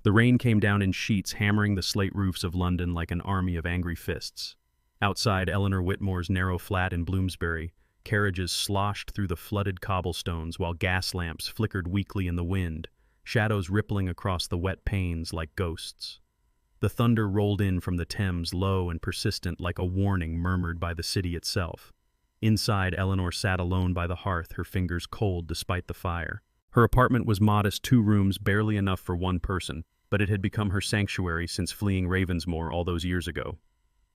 The rain came down in sheets, hammering the slate roofs of London like an army of angry fists. Outside Eleanor Whitmore's narrow flat in Bloomsbury, carriages sloshed through the flooded cobblestones while gas lamps flickered weakly in the wind, shadows rippling across the wet panes like ghosts. The thunder rolled in from the Thames, low and persistent like a warning murmured by the city itself. Inside, Eleanor sat alone by the hearth, her fingers cold despite the fire. Her apartment was modest, 2 rooms, barely enough for one person, but it had become her sanctuary since fleeing Ravensmoor all those years ago.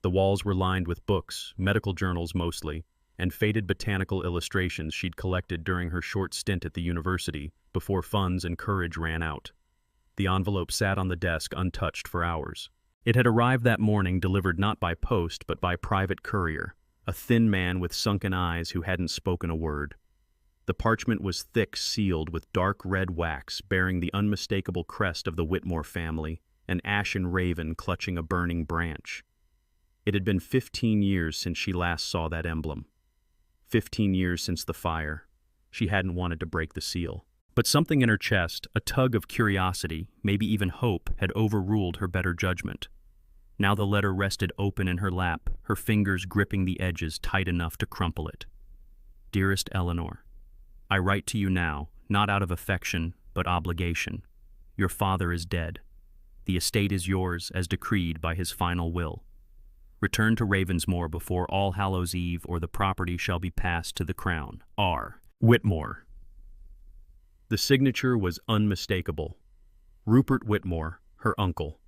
The walls were lined with books, medical journals mostly, and faded botanical illustrations she'd collected during her short stint at the university before funds and courage ran out. The envelope sat on the desk untouched for hours. It had arrived that morning, delivered not by post but by private courier, a thin man with sunken eyes who hadn't spoken a word. The parchment was thick, sealed with dark red wax bearing the unmistakable crest of the Whitmore family, an ashen raven clutching a burning branch. It had been 15 years since she last saw that emblem. 15 years since the fire. She hadn't wanted to break the seal. But something in her chest, a tug of curiosity, maybe even hope, had overruled her better judgment. Now the letter rested open in her lap, her fingers gripping the edges tight enough to crumple it. Dearest Eleanor, I write to you now, not out of affection, but obligation. Your father is dead. The estate is yours as decreed by his final will. Return to Ravensmoor before All Hallows Eve, or the property shall be passed to the Crown. R. Whitmore. The signature was unmistakable. Rupert Whitmore, her uncle.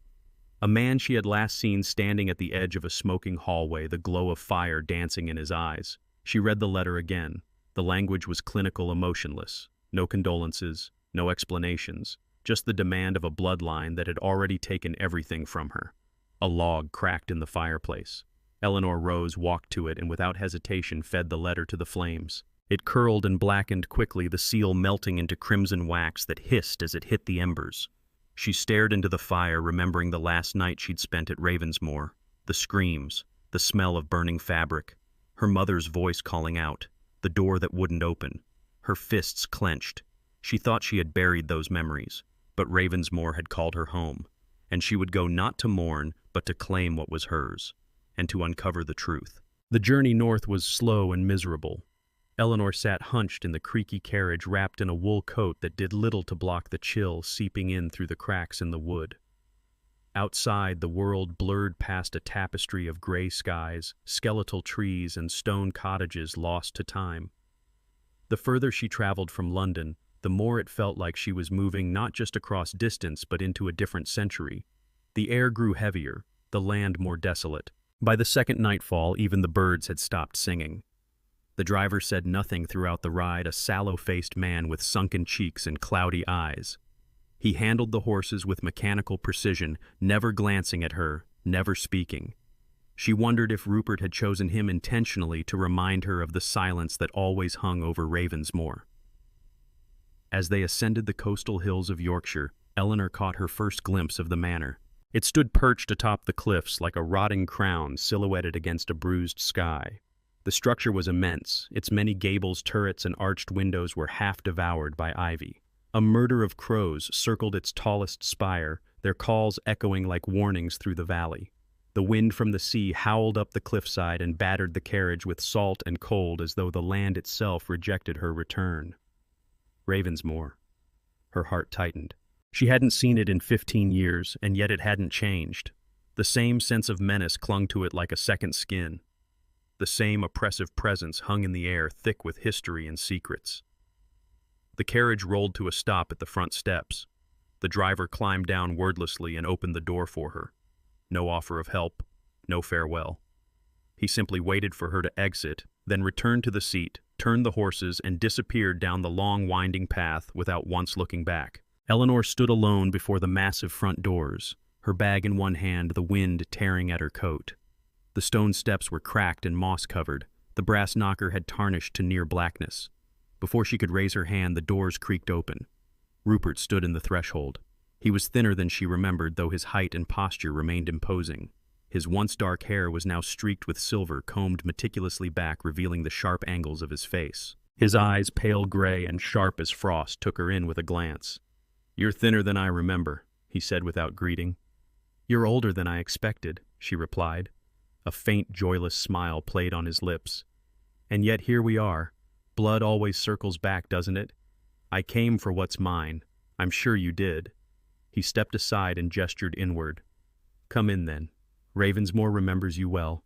A man she had last seen standing at the edge of a smoking hallway, the glow of fire dancing in his eyes. She read the letter again. The language was clinical, emotionless. No condolences, no explanations, just the demand of a bloodline that had already taken everything from her. A log cracked in the fireplace. Eleanor rose, walked to it, and without hesitation fed the letter to the flames. It curled and blackened quickly, the seal melting into crimson wax that hissed as it hit the embers. She stared into the fire, remembering the last night she'd spent at Ravensmoor, the screams, the smell of burning fabric, her mother's voice calling out, the door that wouldn't open. Her fists clenched. She thought she had buried those memories, but Ravensmoor had called her home, and she would go not to mourn, but to claim what was hers, and to uncover the truth. The journey north was slow and miserable. Eleanor sat hunched in the creaky carriage, wrapped in a wool coat that did little to block the chill seeping in through the cracks in the wood. Outside, the world blurred past a tapestry of gray skies, skeletal trees, and stone cottages lost to time. The further she traveled from London, the more it felt like she was moving not just across distance but into a different century. The air grew heavier, the land more desolate. By the second nightfall, even the birds had stopped singing. The driver said nothing throughout the ride, a sallow-faced man with sunken cheeks and cloudy eyes. He handled the horses with mechanical precision, never glancing at her, never speaking. She wondered if Rupert had chosen him intentionally to remind her of the silence that always hung over Ravensmoor. As they ascended the coastal hills of Yorkshire, Eleanor caught her first glimpse of the manor. It stood perched atop the cliffs like a rotting crown silhouetted against a bruised sky. The structure was immense. Its many gables, turrets, and arched windows were half devoured by ivy. A murder of crows circled its tallest spire, their calls echoing like warnings through the valley. The wind from the sea howled up the cliffside and battered the carriage with salt and cold as though the land itself rejected her return. Ravensmoor. Her heart tightened. She hadn't seen it in 15 years, and yet it hadn't changed. The same sense of menace clung to it like a second skin. The same oppressive presence hung in the air, thick with history and secrets. The carriage rolled to a stop at the front steps. The driver climbed down wordlessly and opened the door for her. No offer of help, no farewell. He simply waited for her to exit, then returned to the seat, turned the horses, and disappeared down the long winding path without once looking back. Eleanor stood alone before the massive front doors, her bag in one hand, the wind tearing at her coat. The stone steps were cracked and moss-covered. The brass knocker had tarnished to near blackness. Before she could raise her hand, the doors creaked open. Rupert stood in the threshold. He was thinner than she remembered, though his height and posture remained imposing. His once dark hair was now streaked with silver, combed meticulously back, revealing the sharp angles of his face. His eyes, pale gray and sharp as frost, took her in with a glance. "You're thinner than I remember," he said without greeting. "You're older than I expected," she replied. A faint, joyless smile played on his lips. "And yet here we are. Blood always circles back, doesn't it? I came for what's mine. I'm sure you did." He stepped aside and gestured inward. "Come in, then. Ravensmoor remembers you well."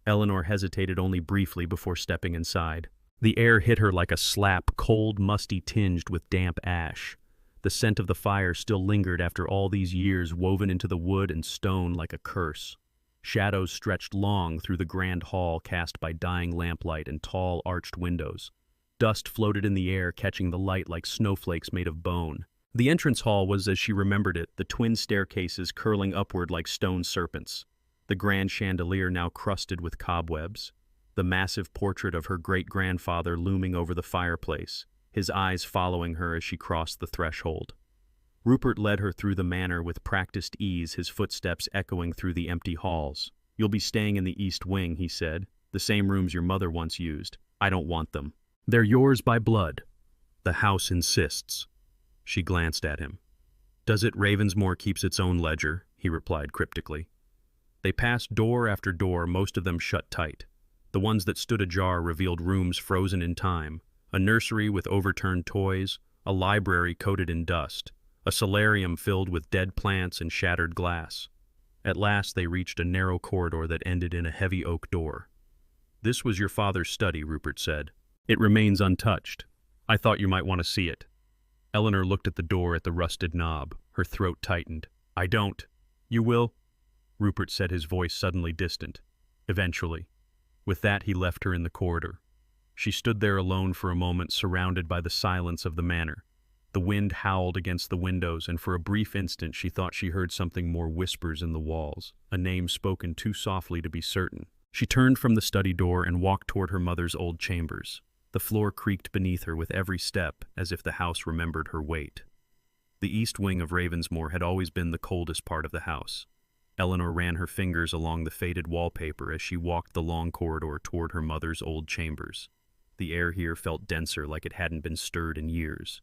Eleanor hesitated only briefly before stepping inside. The air hit her like a slap, cold, musty, tinged with damp ash. The scent of the fire still lingered after all these years, woven into the wood and stone like a curse. Shadows stretched long through the grand hall, cast by dying lamplight and tall, arched windows. Dust floated in the air, catching the light like snowflakes made of bone. The entrance hall was as she remembered it, the twin staircases curling upward like stone serpents. The grand chandelier now crusted with cobwebs. The massive portrait of her great-grandfather looming over the fireplace, his eyes following her as she crossed the threshold. Rupert led her through the manor with practiced ease, his footsteps echoing through the empty halls. "You'll be staying in the east wing," he said. "The same rooms your mother once used. I don't want them. They're yours by blood. The house insists." She glanced at him. "Does it? Ravensmoor keeps its own ledger," he replied cryptically. They passed door after door, most of them shut tight. The ones that stood ajar revealed rooms frozen in time, a nursery with overturned toys, a library coated in dust, a solarium filled with dead plants and shattered glass. At last they reached a narrow corridor that ended in a heavy oak door. "This was your father's study," Rupert said. "It remains untouched. I thought you might want to see it." Eleanor looked at the door, at the rusted knob. Her throat tightened. "I don't." "You will?" Rupert said, his voice suddenly distant. "Eventually." With that he left her in the corridor. She stood there alone for a moment, surrounded by the silence of the manor. The wind howled against the windows, and for a brief instant she thought she heard something more, whispers in the walls, a name spoken too softly to be certain. She turned from the study door and walked toward her mother's old chambers. The floor creaked beneath her with every step, as if the house remembered her weight. The east wing of Ravensmoor had always been the coldest part of the house. Eleanor ran her fingers along the faded wallpaper as she walked the long corridor toward her mother's old chambers. The air here felt denser, like it hadn't been stirred in years.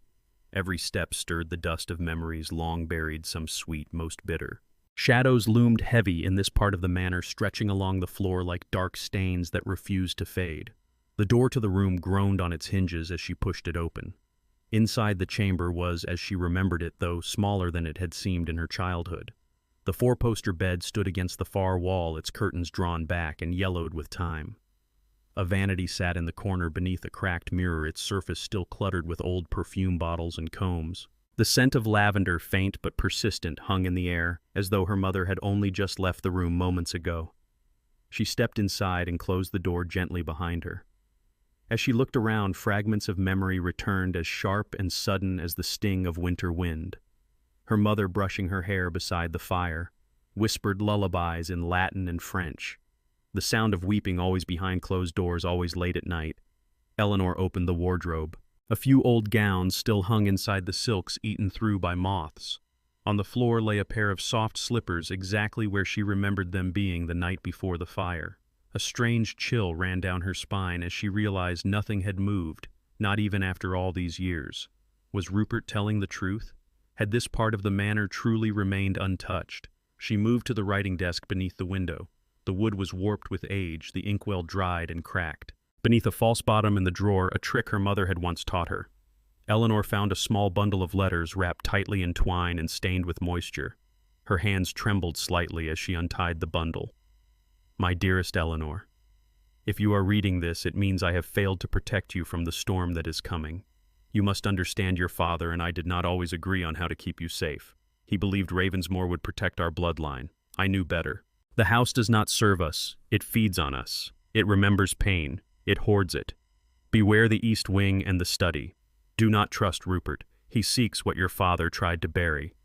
Every step stirred the dust of memories long buried, some sweet, most bitter. Shadows loomed heavy in this part of the manor, stretching along the floor like dark stains that refused to fade. The door to the room groaned on its hinges as she pushed it open. Inside the chamber was, as she remembered it, though smaller than it had seemed in her childhood. The four-poster bed stood against the far wall, its curtains drawn back and yellowed with time. A vanity sat in the corner beneath a cracked mirror, its surface still cluttered with old perfume bottles and combs. The scent of lavender, faint but persistent, hung in the air, as though her mother had only just left the room moments ago. She stepped inside and closed the door gently behind her. As she looked around, fragments of memory returned, as sharp and sudden as the sting of winter wind. Her mother brushing her hair beside the fire, whispered lullabies in Latin and French. The sound of weeping always behind closed doors, always late at night. Eleanor opened the wardrobe. A few old gowns still hung inside the silks eaten through by moths. On the floor lay a pair of soft slippers, exactly where she remembered them being the night before the fire. A strange chill ran down her spine as she realized nothing had moved, not even after all these years. Was Rupert telling the truth? Had this part of the manor truly remained untouched? She moved to the writing desk beneath the window. The wood was warped with age, the inkwell dried and cracked. Beneath a false bottom in the drawer, a trick her mother had once taught her. Eleanor found a small bundle of letters wrapped tightly in twine and stained with moisture. Her hands trembled slightly as she untied the bundle. "My dearest Eleanor, if you are reading this, it means I have failed to protect you from the storm that is coming. You must understand your father and I did not always agree on how to keep you safe. He believed Ravensmoor would protect our bloodline. I knew better. The house does not serve us. It feeds on us. It remembers pain. It hoards it. Beware the east wing and the study. Do not trust Rupert. He seeks what your father tried to bury."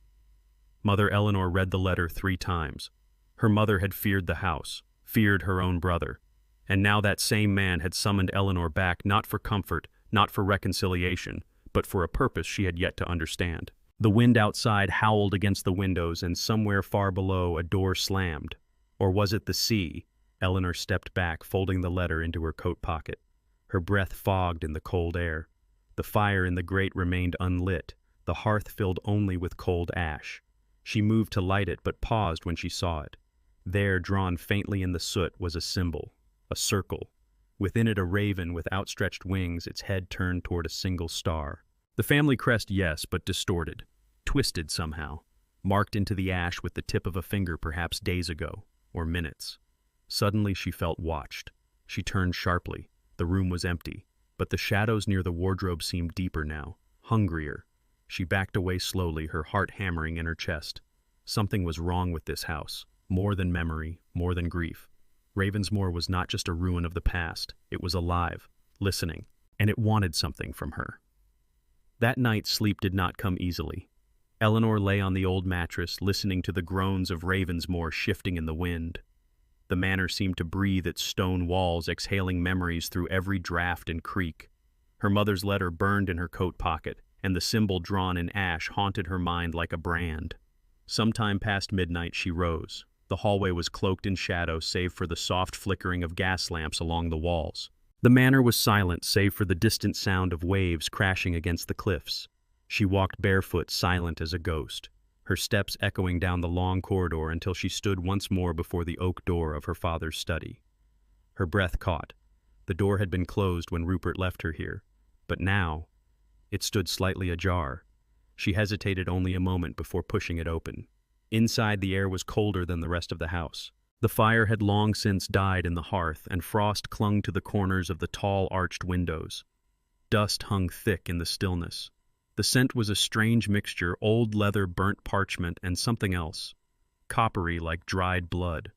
Mother Eleanor read the letter 3 times. Her mother had feared the house, feared her own brother. And now that same man had summoned Eleanor back, not for comfort, not for reconciliation, but for a purpose she had yet to understand. The wind outside howled against the windows, and somewhere far below a door slammed. Or was it the sea? Eleanor stepped back, folding the letter into her coat pocket. Her breath fogged in the cold air. The fire in the grate remained unlit, the hearth filled only with cold ash. She moved to light it, but paused when she saw it. There, drawn faintly in the soot, was a symbol, a circle. Within it a raven with outstretched wings, its head turned toward a single star. The family crest, yes, but distorted, twisted somehow, marked into the ash with the tip of a finger perhaps days ago, or minutes. Suddenly she felt watched. She turned sharply. The room was empty, but the shadows near the wardrobe seemed deeper now, hungrier. She backed away slowly, her heart hammering in her chest. Something was wrong with this house, more than memory, more than grief. Ravensmoor was not just a ruin of the past, it was alive, listening, and it wanted something from her. That night sleep did not come easily. Eleanor lay on the old mattress, listening to the groans of Ravensmoor shifting in the wind. The manor seemed to breathe its stone walls, exhaling memories through every draft and creak. Her mother's letter burned in her coat pocket, and the symbol drawn in ash haunted her mind like a brand. Sometime past midnight she rose. The hallway was cloaked in shadow save for the soft flickering of gas lamps along the walls. The manor was silent save for the distant sound of waves crashing against the cliffs. She walked barefoot, silent as a ghost, her steps echoing down the long corridor until she stood once more before the oak door of her father's study. Her breath caught. The door had been closed when Rupert left her here, but now it stood slightly ajar. She hesitated only a moment before pushing it open. Inside, the air was colder than the rest of the house. The fire had long since died in the hearth, and frost clung to the corners of the tall, arched windows. Dust hung thick in the stillness. The scent was a strange mixture, old leather, burnt parchment, and something else, coppery like dried blood.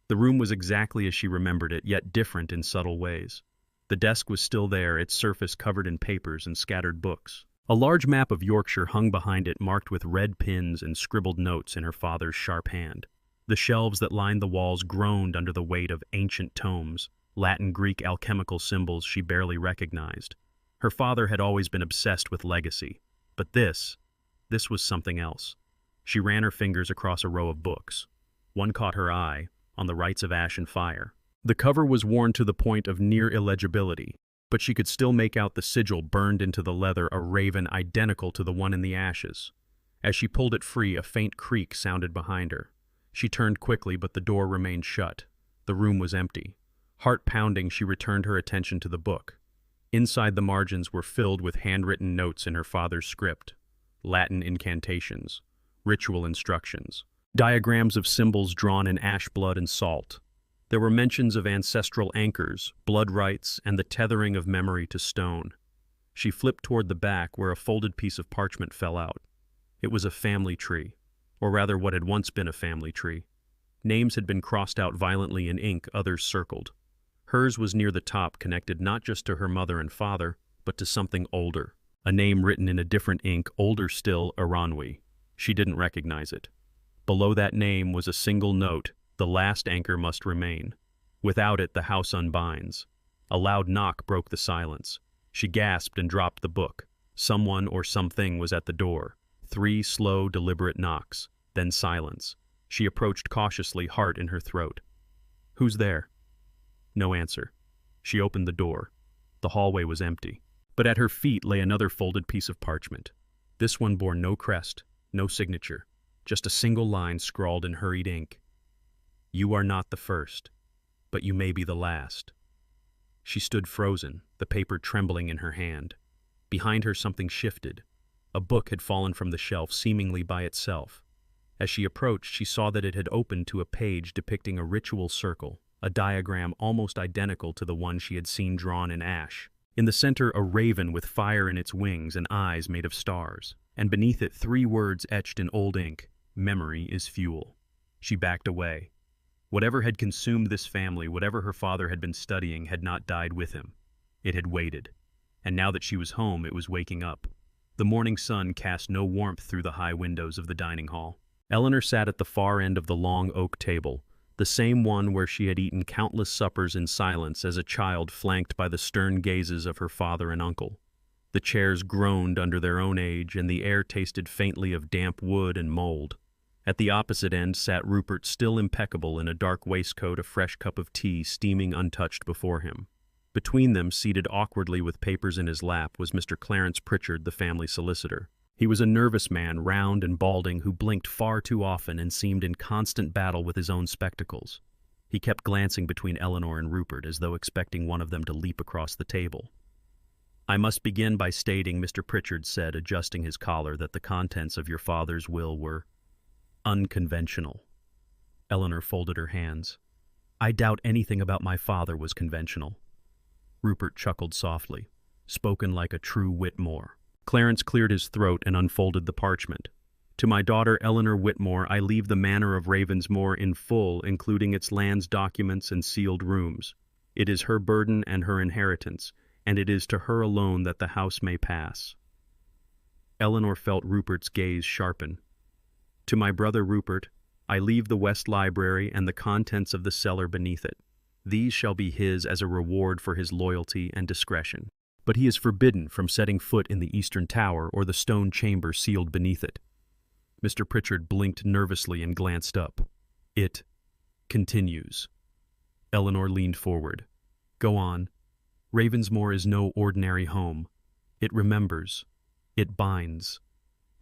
The room was exactly as she remembered it, yet different in subtle ways. The desk was still there, its surface covered in papers and scattered books. A large map of Yorkshire hung behind it, marked with red pins and scribbled notes in her father's sharp hand. The shelves that lined the walls groaned under the weight of ancient tomes, Latin, Greek, alchemical symbols she barely recognized. Her father had always been obsessed with legacy, but this was something else. She ran her fingers across a row of books. One caught her eye, On the Rites of Ash and Fire. The cover was worn to the point of near illegibility, but she could still make out the sigil burned into the leather, a raven identical to the one in the ashes. As she pulled it free, a faint creak sounded behind her. She turned quickly, but the door remained shut. The room was empty. Heart pounding, she returned her attention to the book. Inside, the margins were filled with handwritten notes in her father's script, Latin incantations, ritual instructions, diagrams of symbols drawn in ash, blood, and salt. There were mentions of ancestral anchors, blood rites, and the tethering of memory to stone. She flipped toward the back, where a folded piece of parchment fell out. It was a family tree, or rather what had once been a family tree. Names had been crossed out violently in ink, others circled. Hers was near the top, connected not just to her mother and father, but to something older. A name written in a different ink, older still, Aranwi. She didn't recognize it. Below that name was a single note: the last anchor must remain. Without it, the house unbinds. A loud knock broke the silence. She gasped and dropped the book. Someone or something was at the door. 3 slow, deliberate knocks, then silence. She approached cautiously, heart in her throat. "Who's there?" No answer. She opened the door. The hallway was empty. But at her feet lay another folded piece of parchment. This one bore no crest, no signature, just a single line scrawled in hurried ink. "You are not the first, but you may be the last." She stood frozen, the paper trembling in her hand. Behind her, something shifted. A book had fallen from the shelf, seemingly by itself. As she approached, she saw that it had opened to a page depicting a ritual circle, a diagram almost identical to the one she had seen drawn in ash. In the center, a raven with fire in its wings and eyes made of stars, and beneath it 3 words etched in old ink: "Memory is fuel." She backed away. Whatever had consumed this family, whatever her father had been studying, had not died with him. It had waited. And now that she was home, it was waking up. The morning sun cast no warmth through the high windows of the dining hall. Eleanor sat at the far end of the long oak table, the same one where she had eaten countless suppers in silence as a child, flanked by the stern gazes of her father and uncle. The chairs groaned under their own age, and the air tasted faintly of damp wood and mold. At the opposite end sat Rupert, still impeccable in a dark waistcoat, a fresh cup of tea steaming untouched before him. Between them, seated awkwardly with papers in his lap, was Mr. Clarence Pritchard, the family solicitor. He was a nervous man, round and balding, who blinked far too often and seemed in constant battle with his own spectacles. He kept glancing between Eleanor and Rupert as though expecting one of them to leap across the table. "I must begin by stating," Mr. Pritchard said, adjusting his collar, "that the contents of your father's will were unconventional." Eleanor folded her hands. "I doubt anything about my father was conventional." Rupert chuckled softly, spoken like a true Whitmore. Clarence cleared his throat and unfolded the parchment. "To my daughter Eleanor Whitmore I leave the manor of Ravensmoor in full, including its lands, documents, and sealed rooms. It is her burden and her inheritance, and it is to her alone that the house may pass." Eleanor felt Rupert's gaze sharpen. "To my brother Rupert, I leave the West Library and the contents of the cellar beneath it. These shall be his as a reward for his loyalty and discretion. But he is forbidden from setting foot in the Eastern Tower or the stone chamber sealed beneath it." Mr. Pritchard blinked nervously and glanced up. "It continues." Eleanor leaned forward. "Go on. Ravensmoor is no ordinary home. It remembers. It binds.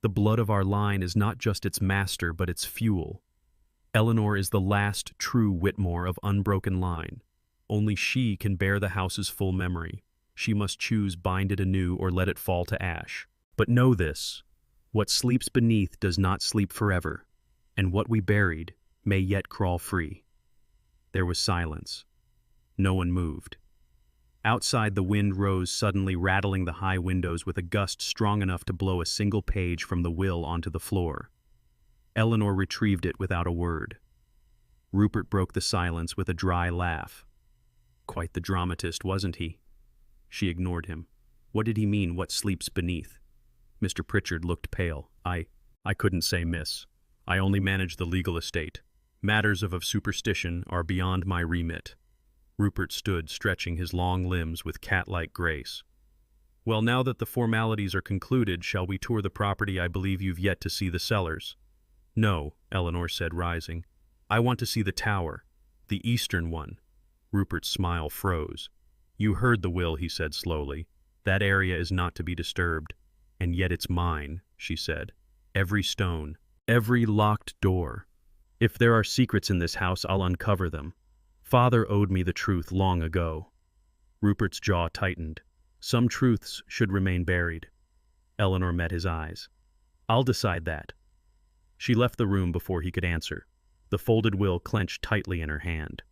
The blood of our line is not just its master, but its fuel. Eleanor is the last true Whitmore of unbroken line. Only she can bear the house's full memory. She must choose bind it anew or let it fall to ash. But know this, what sleeps beneath does not sleep forever, and what we buried may yet crawl free." There was silence. No one moved. Outside, the wind rose suddenly, rattling the high windows with a gust strong enough to blow a single page from the will onto the floor. Eleanor retrieved it without a word. Rupert broke the silence with a dry laugh. "Quite the dramatist, wasn't he?" She ignored him. "What did he mean, what sleeps beneath?" Mr. Pritchard looked pale. I couldn't say, miss. I only manage the legal estate. Matters of superstition are beyond my remit." Rupert stood, stretching his long limbs with cat-like grace. "Well, now that the formalities are concluded, shall we tour the property? I believe you've yet to see the cellars." "No," Eleanor said, rising. "I want to see the tower, the eastern one." Rupert's smile froze. "You heard the will," he said slowly. "That area is not to be disturbed. And yet it's mine," she said. "Every stone, every locked door. If there are secrets in this house, I'll uncover them. Father owed me the truth long ago." Rupert's jaw tightened. Some truths should remain buried. Eleanor met his eyes. "I'll decide that." She left the room before he could answer, the folded will clenched tightly in her hand.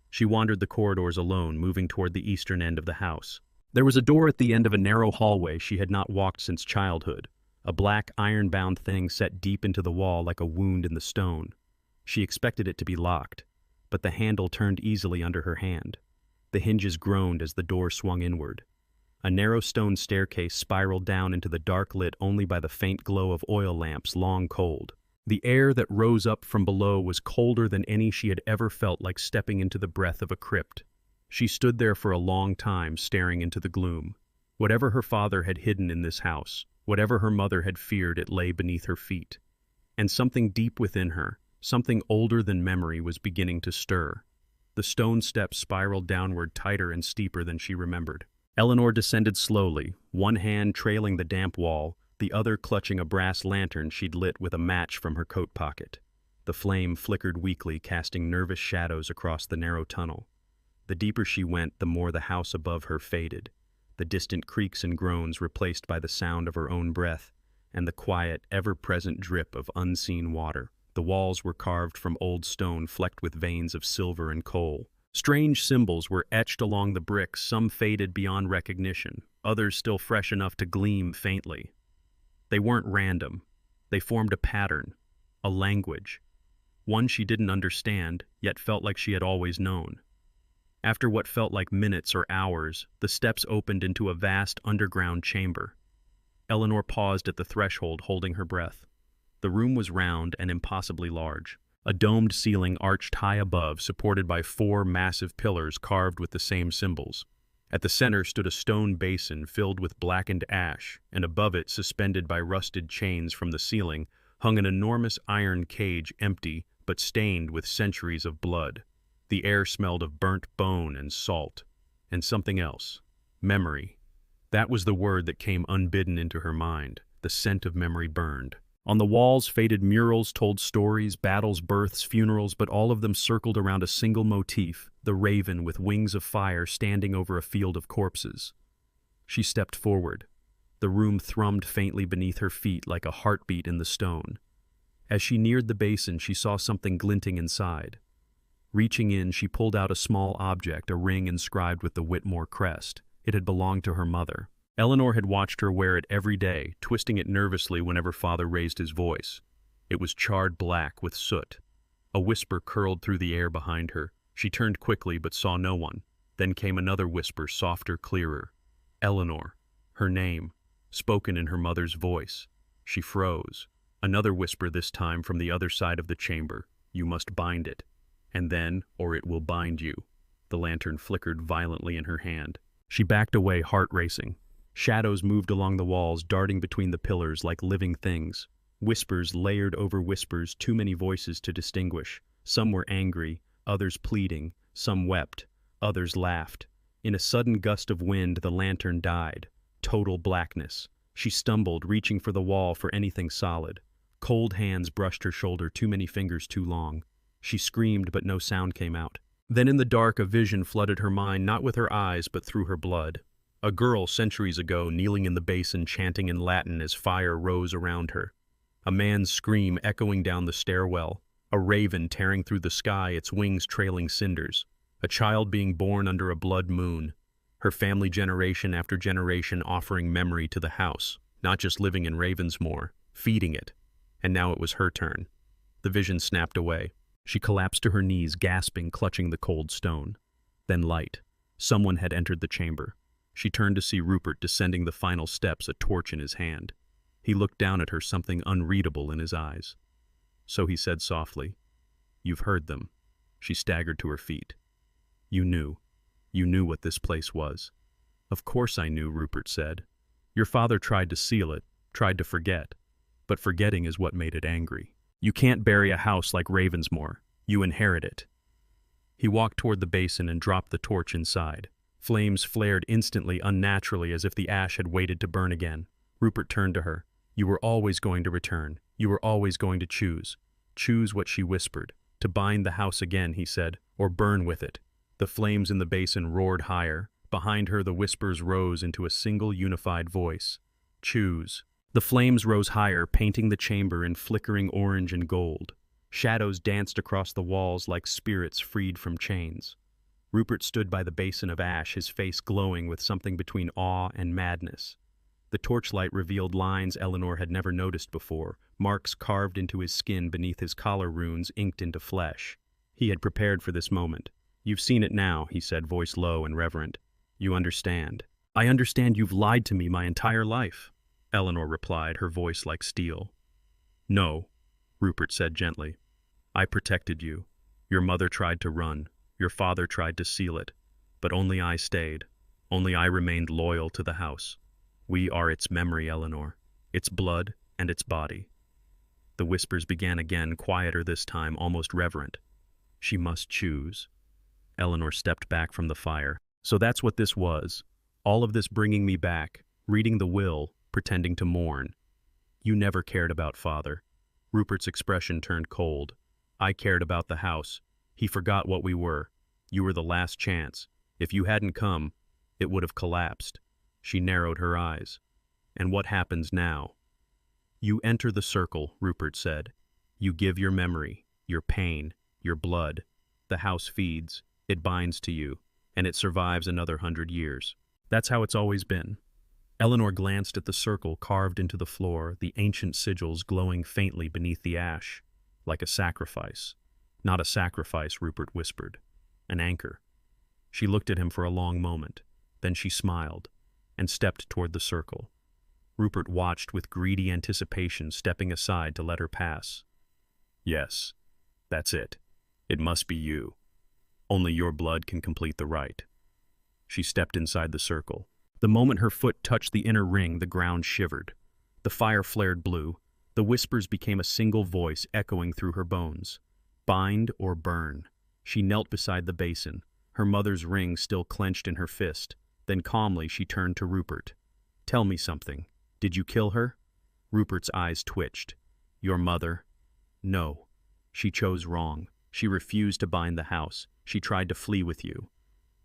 She wandered the corridors alone, moving toward the eastern end of the house. There was a door at the end of a narrow hallway she had not walked since childhood, a black, iron-bound thing set deep into the wall like a wound in the stone. She expected it to be locked, but the handle turned easily under her hand. The hinges groaned as the door swung inward. A narrow stone staircase spiraled down into the dark, lit only by the faint glow of oil lamps, long cold. The air that rose up from below was colder than any she had ever felt, like stepping into the breath of a crypt. She stood there for a long time, staring into the gloom. Whatever her father had hidden in this house, whatever her mother had feared, it lay beneath her feet. And something deep within her, something older than memory, was beginning to stir. The stone steps spiraled downward, tighter and steeper than she remembered. Eleanor descended slowly, one hand trailing the damp wall, the other clutching a brass lantern she'd lit with a match from her coat pocket. The flame flickered weakly, casting nervous shadows across the narrow tunnel. The deeper she went, the more the house above her faded, the distant creaks and groans replaced by the sound of her own breath, and the quiet, ever-present drip of unseen water. The walls were carved from old stone, flecked with veins of silver and coal. Strange symbols were etched along the bricks, some faded beyond recognition, others still fresh enough to gleam faintly. They weren't random. They formed a pattern, a language, one she didn't understand, yet felt like she had always known. After what felt like minutes or hours, the steps opened into a vast underground chamber. Eleanor paused at the threshold, holding her breath. The room was round and impossibly large. A domed ceiling arched high above, supported by 4 massive pillars carved with the same symbols. At the center stood a stone basin filled with blackened ash, and above it, suspended by rusted chains from the ceiling, hung an enormous iron cage, empty but stained with centuries of blood. The air smelled of burnt bone and salt, and something else. Memory. That was the word that came unbidden into her mind. The scent of memory burned. On the walls, faded murals told stories, battles, births, funerals, but all of them circled around a single motif, the raven with wings of fire standing over a field of corpses. She stepped forward. The room thrummed faintly beneath her feet like a heartbeat in the stone. As she neared the basin, she saw something glinting inside. Reaching in, she pulled out a small object, a ring inscribed with the Whitmore crest. It had belonged to her mother. Eleanor had watched her wear it every day, twisting it nervously whenever father raised his voice. It was charred black with soot. A whisper curled through the air behind her. She turned quickly but saw no one. Then came another whisper, softer, clearer. Eleanor. Her name, spoken in her mother's voice. She froze. Another whisper, this time from the other side of the chamber. You must bind it. And then, or it will bind you. The lantern flickered violently in her hand. She backed away, heart racing. Shadows moved along the walls, darting between the pillars like living things. Whispers layered over whispers, too many voices to distinguish. Some were angry, others pleading, some wept, others laughed. In a sudden gust of wind, the lantern died. Total blackness. She stumbled, reaching for the wall for anything solid. Cold hands brushed her shoulder, too many fingers too long. She screamed, but no sound came out. Then in the dark, a vision flooded her mind, not with her eyes, but through her blood. A girl centuries ago, kneeling in the basin, chanting in Latin as fire rose around her. A man's scream echoing down the stairwell. A raven tearing through the sky, its wings trailing cinders. A child being born under a blood moon. Her family generation after generation offering memory to the house, not just living in Ravensmoor, feeding it. And now it was her turn. The vision snapped away. She collapsed to her knees, gasping, clutching the cold stone. Then light. Someone had entered the chamber. She turned to see Rupert descending the final steps, a torch in his hand. He looked down at her, something unreadable in his eyes. So he said softly, "You've heard them." She staggered to her feet. "You knew. You knew what this place was." "Of course I knew," Rupert said. "Your father tried to seal it, tried to forget. But forgetting is what made it angry. You can't bury a house like Ravensmoor. You inherit it." He walked toward the basin and dropped the torch inside. Flames flared instantly, unnaturally, as if the ash had waited to burn again. Rupert turned to her. "You were always going to return. You were always going to choose." Choose what she whispered. To bind the house again, he said, or burn with it. The flames in the basin roared higher. Behind her, the whispers rose into a single unified voice. Choose. The flames rose higher, painting the chamber in flickering orange and gold. Shadows danced across the walls like spirits freed from chains. Rupert stood by the basin of ash, his face glowing with something between awe and madness. The torchlight revealed lines Eleanor had never noticed before, marks carved into his skin beneath his collar runes inked into flesh. He had prepared for this moment. "You've seen it now," he said, voice low and reverent. "You understand." "I understand you've lied to me my entire life," Eleanor replied, her voice like steel. "No," Rupert said gently. "I protected you. Your mother tried to run. Your father tried to seal it. But only I stayed. Only I remained loyal to the house. We are its memory, Eleanor. Its blood and its body." The whispers began again, quieter this time, almost reverent. "She must choose." Eleanor stepped back from the fire. "So that's what this was. All of this bringing me back, reading the will, pretending to mourn. You never cared about father." Rupert's expression turned cold. "I cared about the house. He forgot what we were. You were the last chance. If you hadn't come, it would have collapsed." She narrowed her eyes. "And what happens now?" "You enter the circle," Rupert said. "You give your memory, your pain, your blood. The house feeds, it binds to you, and it survives another 100 years. That's how it's always been." Eleanor glanced at the circle carved into the floor, the ancient sigils glowing faintly beneath the ash, like a sacrifice. "Not a sacrifice," Rupert whispered. "An anchor." She looked at him for a long moment. Then she smiled and stepped toward the circle. Rupert watched with greedy anticipation, stepping aside to let her pass. "Yes, that's it. It must be you. Only your blood can complete the rite." She stepped inside the circle. The moment her foot touched the inner ring, the ground shivered. The fire flared blue. The whispers became a single voice echoing through her bones. Bind or burn. She knelt beside the basin, her mother's ring still clenched in her fist. Then calmly she turned to Rupert. "Tell me something. Did you kill her?" Rupert's eyes twitched. Your mother? No. She chose wrong. She refused to bind the house. She tried to flee with you.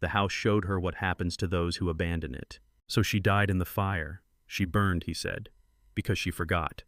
The house showed her what happens to those who abandon it. So she died in the fire. She burned, he said, because she forgot.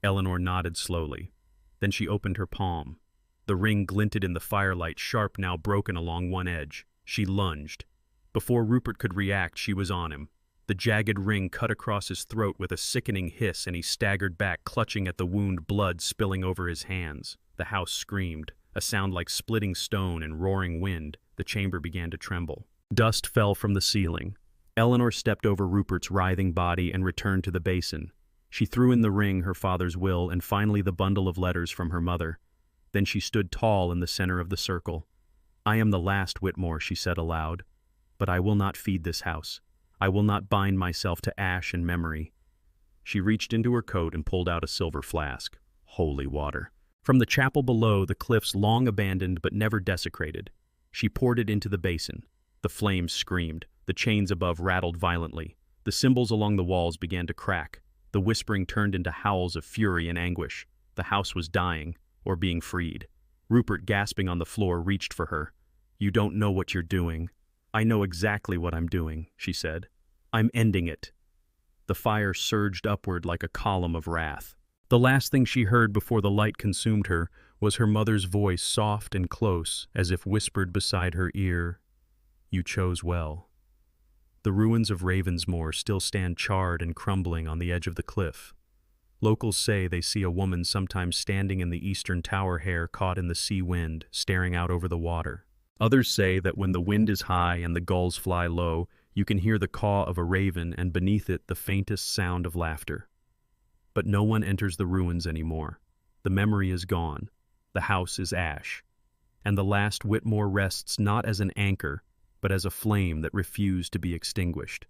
Eleanor nodded slowly. Then she opened her palm. The ring glinted in the firelight, sharp now broken along one edge. She lunged. Before Rupert could react, she was on him. The jagged ring cut across his throat with a sickening hiss, and he staggered back, clutching at the wound, blood spilling over his hands. The house screamed, a sound like splitting stone and roaring wind. The chamber began to tremble. Dust fell from the ceiling. Eleanor stepped over Rupert's writhing body and returned to the basin. She threw in the ring, her father's will, and finally the bundle of letters from her mother. Then she stood tall in the center of the circle. I am the last Whitmore, she said aloud, but I will not feed this house. I will not bind myself to ash and memory. She reached into her coat and pulled out a silver flask. Holy water. From the chapel below, the cliffs long abandoned but never desecrated. She poured it into the basin. The flames screamed. The chains above rattled violently. The symbols along the walls began to crack. The whispering turned into howls of fury and anguish. The house was dying, or being freed. Rupert, gasping on the floor, reached for her. You don't know what you're doing. I know exactly what I'm doing, she said. I'm ending it. The fire surged upward like a column of wrath. The last thing she heard before the light consumed her was her mother's voice, soft and close, as if whispered beside her ear. You chose well. The ruins of Ravensmoor still stand charred and crumbling on the edge of the cliff. Locals say they see a woman sometimes standing in the eastern tower, hair caught in the sea wind, staring out over the water. Others say that when the wind is high and the gulls fly low, you can hear the caw of a raven and beneath it the faintest sound of laughter. But no one enters the ruins anymore. The memory is gone. The house is ash. And the last Whitmore rests not as an anchor, but as a flame that refused to be extinguished.